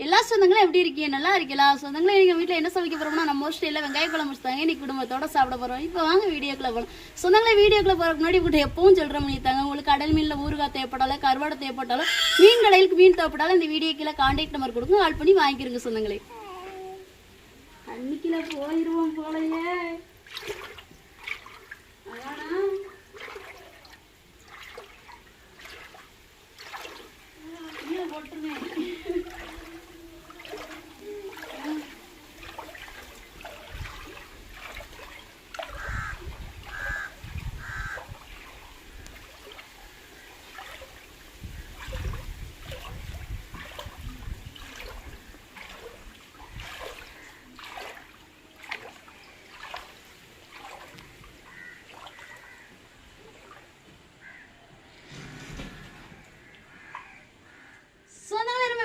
எல்லா சொந்தங்களும் எப்படி இருக்கீங்க? நல்லா இருக்கீங்களா? சொந்தங்களும் எங்கள் வீட்டில் என்ன சமைக்க போகிறோம்னா, நம்ம மோஸ்ட்லி எல்லாம் வெங்காய குழம்பு வச்சுட்டாங்க. இன்னைக்கு குடும்பத்தோட சாப்பிட போகிறோம். இப்போ வாங்க வீடியோக்குள்ள போகலாம். சொந்தங்களே வீடியோக்குள்ள போகிறதுக்கு முன்னாடி உங்கள்கிட்ட எப்பவும் சொல்கிற பண்ணித்தாங்க. உங்களுக்கு கடல் மீனில் ஊறுகாய் தேவைப்பட்டாலும், கருவாடை தேவைப்பட்டாலும், மீன் கடையிலுக்கு மீன் தேவைப்பட்டாலும் இந்த வீடியோ கீழே கான்டாக்ட் நம்பர் கொடுங்க. கால் பண்ணி வாங்கிக்கிறங்க சொந்தங்களே. அன்னைக்குல போயிடுவோம் போலையே. போட்டுருவேன்.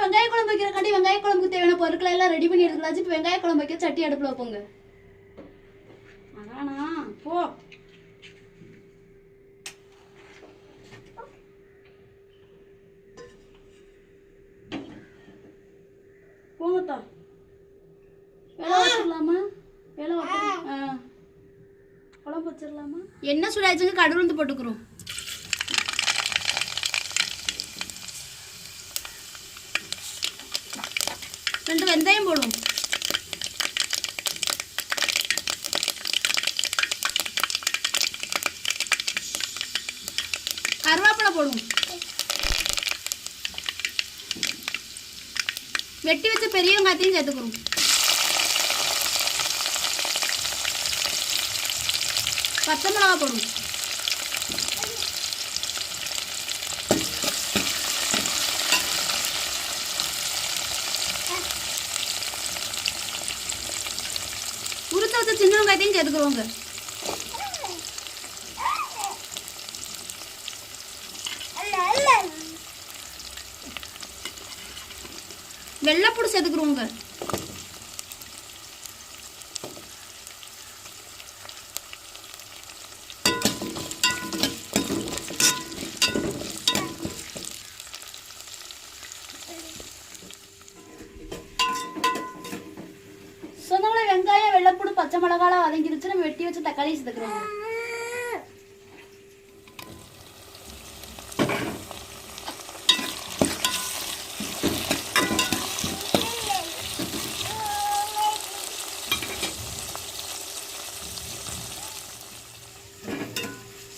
வெங்காய குழம்பு வைக்கிறக்காண்டி வெங்காய குழம்புக்கு தேவையான பொருட்களை எல்லாம் ரெடி பண்ணி எடுத்துக்கலாம். இப்போ வெங்காய குழம்பு வைக்க சட்டி அடுப்புல வைப்போங்க. அதானா போ போங்கத்தா. வேலை வச்சிடலாமா? வேலை வச்சிடலாம். குழம்பு வச்சிடலாமா? என்ன சுடாச்சுங்க? கடவுள் போட்டுக்கிறோம். ரெண்டு வெந்தயம் போடுவோம். கருவேப்பிலை போடுவோம். வெட்டி வச்ச பெரிய வெங்காயத்தையும் சேர்த்துக்கிறோம். பச்சை மிளகாய் போடுவோம். உருத்த வச்ச சின்ன வெங்காயத்தையும் சேர்த்துக்கிறோங்க. வெள்ளைப்பூடு சேர்த்துக்கிறோங்க. வெங்காயம் வெள்ளைப்பூடு பச்சை மிளகாய் வதங்கிருச்சு. நம்ம வெட்டி வச்சு தக்காளி சேர்த்துக்கிறோம்.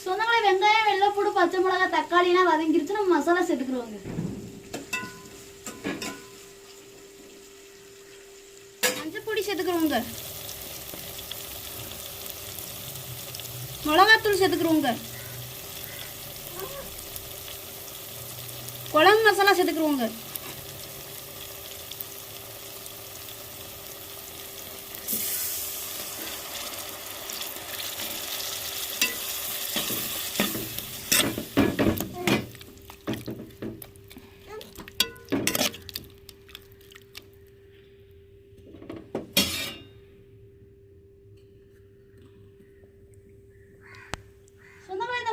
சொந்தங்களே வெங்காயம் வெள்ளைப்பூடு பச்சை மிளகாய் தக்காளிலாம் வதங்கிருச்சு. நம்ம மசாலா சேர்த்துக்கிறோங்க. மஞ்சப்பொடி சேர்த்துக்கிறோங்க. மிளகாத்தூள் சேர்த்துக்கிறோங்க. குழம்பு மசாலா சேர்த்துக்கிறோங்க.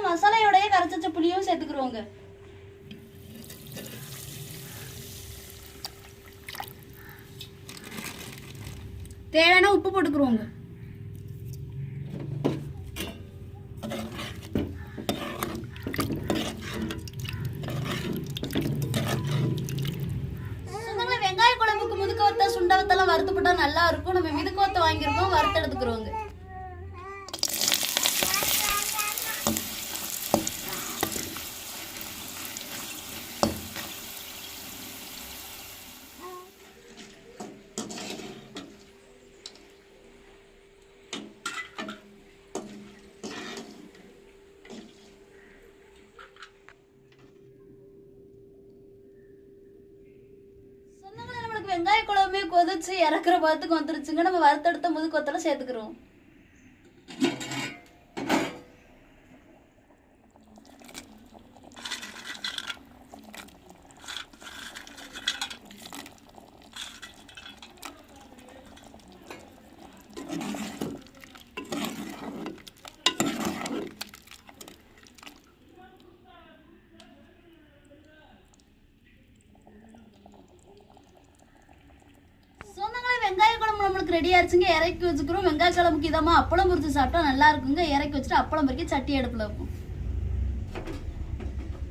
மசாலையோடய கரைச்ச புளியும் சேர்த்துக்கிறோங்க. தேவையான உப்பு போட்டுக்கிறோங்க. வெங்காய குழம்புக்கு முதுக்க வத்த சுண்ட வத்தெல்லாம் வறுத்து போட்டா நல்லா இருக்கும். நம்ம மிதுக்கு வத்த வாங்கியிருக்கோம், வறுத்து எடுத்துக்கிறோங்க. வெங்காய குழம்பு கொதிச்சு இறக்குற பாத்துக்கு வந்துருச்சுங்க. நம்ம வறுத்தெடுத்த முதுக்கு வத்தல சேர்த்துக்கிறோம். வெங்காய குழம்பு நம்மளுக்கு ரெடி ஆயிடுச்சுங்க. இறக்கி வச்சுக்கிறோம். வெங்காய குழம்புக்கு இதமா அப்பளம் பொரிச்சு சாப்பிட்டா நல்லா இருக்குங்க. இறக்கி வச்சுட்டு அப்பளம் பொரிக்க சட்டி அடுப்புல இருக்கும்.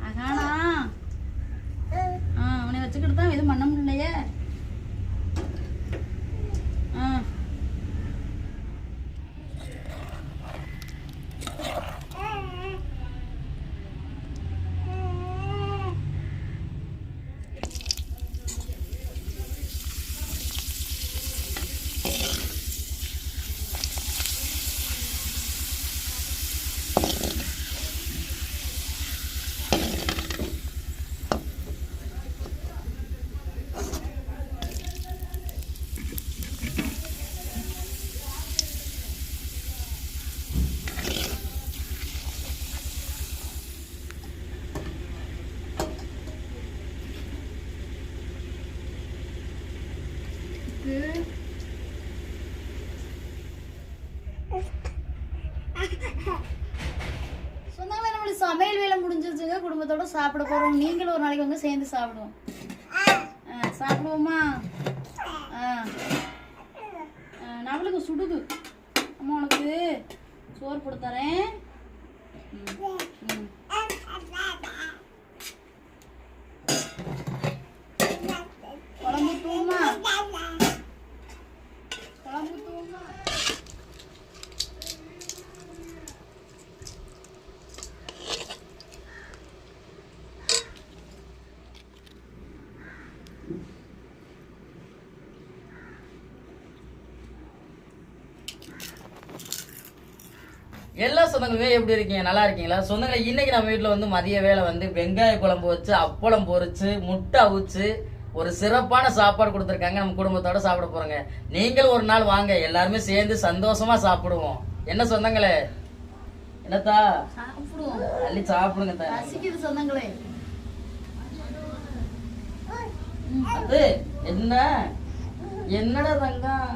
அகானா அவனை வச்சுக்கிட்டு தான் எதுவும் பண்ண முடியலையே. சொன்னாங்களே நம்மளுக்கு சமையல் வேலை முடிஞ்சிருச்சுங்க. குடும்பத்தோட சாப்பிட போறோம். நீங்களும் ஒரு நாளைக்கு வந்து சேர்ந்து சாப்பிடுவோம். சாப்பிடுவோமா? நம்மளுக்கு சுடுது. அம்மா உனக்கு சோறு போட்டு தரேன். குழம்பு தூமா குழம்பு தூமா. எல்லா சொந்தங்களுமே எப்படி இருக்கீங்க? நல்லா இருக்கீங்களா? சொந்தங்களை இன்னைக்கு நம்ம வீட்டுல வந்து மதிய வேலை வந்து வெங்காய குழம்பு வச்சு அப்பளம் பொரிச்சு முட்டை அவிச்சு ஒரு சிறப்பான சாப்பாடு கொடுத்துருக்காங்க. நம்ம குடும்பத்தோட சாப்பிட போறோங்க. நீங்களும் ஒரு நாள் வாங்க, எல்லாருமே சேர்ந்து சந்தோஷமா சாப்பிடுவோம். என்ன சொந்தங்களே? என்னத்தா சாப்பிடுவோம்? அள்ளி சாப்பிடுங்க. ரசிக்குது சொந்தங்களே. அது என்ன என்னடா தங்கம்?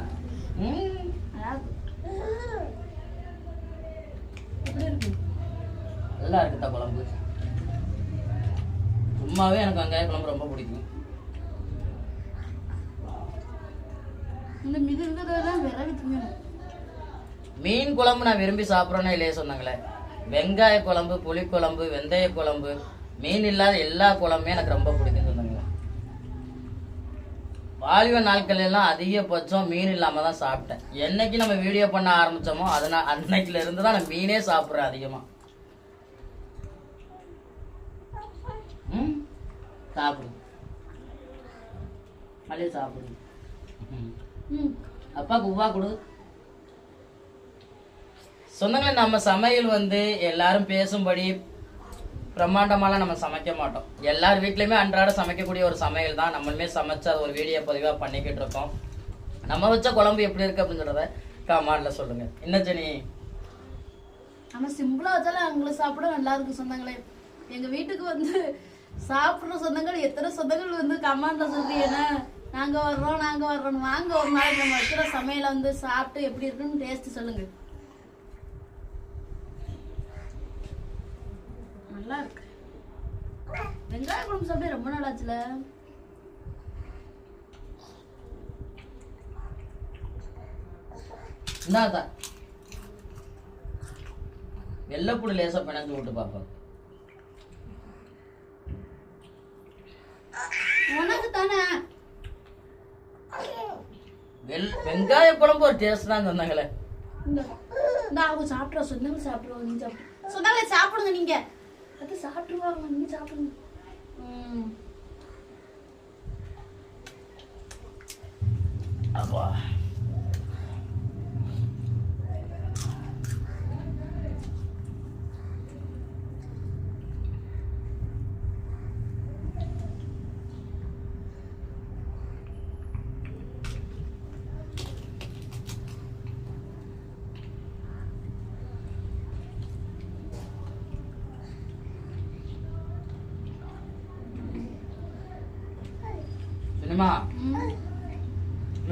நல்லா இருக்குதா குழம்பு? சும்மாவே எனக்கு வெங்காய குழம்பு ரொம்ப பிடிக்கும். மீன் குழம்பு நான் விரும்பி சாப்பிட்றேன்னா இல்லையே சொன்னாங்களே. வெங்காய குழம்பு, புளிக்குழம்பு, வெந்தய குழம்பு, மீன் இல்லாத எல்லா குழம்புமே எனக்கு ரொம்ப பிடிக்கும் சொன்னாங்களே. வாலிப நாட்கள் எல்லாம் அதிகபட்சம் மீன் இல்லாம தான் சாப்பிட்டேன். என்னைக்கு நம்ம வீடியோ பண்ண ஆரம்பிச்சோமோ அதனால அன்னைக்குல இருந்து தான் நான் மீனே சாப்பிட்றேன் அதிகமா. சாப்பிடு மல்லிகை சாப்பிடு. அப்பாக்கு உவா கொடு. சொந்தங்களே, நம்ம சமையல் வந்து எல்லாரும் பேசும்படி பிரம்மாண்டமாலாம் நம்ம சமைக்க மாட்டோம். எல்லார் வீட்லயுமே அன்றாட சமைக்கக்கூடிய ஒரு சமையல் தான். நம்மளுமே சமைச்சு அது ஒரு வீடியோ பதிவா பண்ணிக்கிட்டு இருக்கோம். நம்ம வச்ச குழம்பு எப்படி இருக்கு அப்படின்னு சொல்றத கமெண்ட்ல சொல்லுங்க. என்ன ஜெனி? நம்ம சிம்பிளா வச்சாலும் அவங்களுக்கு சாப்பிட நல்லா இருக்கு சொந்தங்களே. எங்க வீட்டுக்கு வந்து சாப்பிடுற சொந்தங்கள் எத்தனை சொந்தங்கள் வந்து கமெண்ட்ல சொல்றீங்கன்னா நாங்க வர்றோம் வாங்க ஒரு நாளைக்கு நம்ம வைக்கிற சமையல வந்து சாப்பிட்டு எப்படி இருக்குன்னு டேஸ்ட் சொல்லுங்க. நல்லா இருக்கு. வெங்காய குழம்பு சாப்பிட்டு ரொம்ப நாள் ஆச்சுல. வெள்ளைப்பூடி லேசா பிணைஞ்சு விட்டு பாப்பா. உனக்கு தானே வெங்காய குழம்பு ஒரு டேஸ்ட் தான் சொன்னாங்களே. அவங்க சாப்பிட்றோம் சொந்தங்கள் சாப்பிடுவாங்க. நீங்க சாப்பிடு சொந்தங்களே, சாப்பிடுங்க. நீங்க அது சாப்பிட்டுருவாங்க, நீங்க சாப்பிடுங்க. அப்பா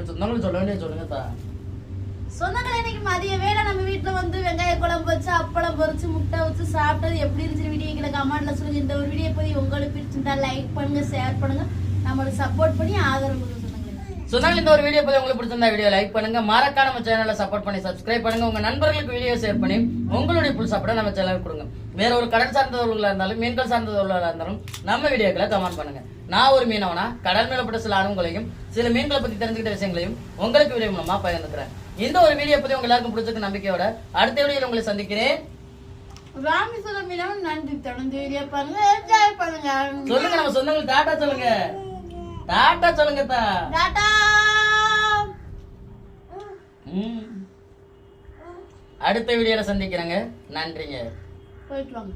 சொந்தங்களை சொல்ல வேண்டிய சொல்லுங்க. சொந்தங்களை இன்னைக்கு மதிய வேலை நம்ம வீட்டுல வந்து வெங்காய குழம்பு வச்சு அப்பளம் பொரிச்சு முட்டை வச்சு சாப்பிட்டது எப்படி இருந்துச்சு வீடியோக்களை கமெண்ட்ல சொல்லுங்க. இந்த ஒரு வீடியோ போய் உங்களுக்கு பிடிச்சிருந்தா லைக் பண்ணுங்க, ஷேர் பண்ணுங்க, நம்மளுக்கு சப்போர்ட் பண்ணி ஆதரவு கொடுங்க சொந்தங்களே. சொன்னாலும் இந்த ஒரு வீடியோ பத்தி உங்களுக்கு பிடிச்சிருந்தா வீடியோ லைக் பண்ணுங்க, மறக்காம நம்ம சேனலை சப்போர்ட் பண்ணி சப்ஸ்கிரைப் பண்ணுங்க, உங்க நண்பர்களுக்கு வீடியோ ஷேர் பண்ணி உங்களுடைய புல் சப்போர்ட்டை நம்ம சேனலுக்கு கொடுங்க. வேற ஒரு கடல் சார்ந்த தொழிலாக இருந்தாலும் மீன்கள் சார்ந்த தொழிலாக இருந்தாலும் நம்ம வீடியோக்களை கமெண்ட் பண்ணுங்க. நான் ஒரு மீனவனா கடல் மேலப்பட்ட சில அனுபவங்களையும் சில மீன்களை பத்தி தெரிஞ்சுக்கிட்ட விஷயங்களையும் உங்களுக்கு வீடியோ மூலமா பகிர்ந்துக்கிறேன். இந்த ஒரு வீடியோ பத்தி உங்க எல்லாருக்கும் பிடிச்சிருக்கு நம்பிக்கையோட அடுத்த வீடியோல உங்களை சந்திக்கிறேன். ராமேஸ்வரம் மீனவன் நன்றி. தொடர்ந்து வீடியோ பாருங்க, என்ஜாய் பண்ணுங்க. சொல்லுங்க, நம்ம சொந்தங்களுக்கு டாடா சொல்லுங்க. டாடா சொல்லுங்க. டாடா. அடுத்த வீடியோல சந்திக்கிறேங்க. நன்றிங்க. போயிட்டு வாங்க.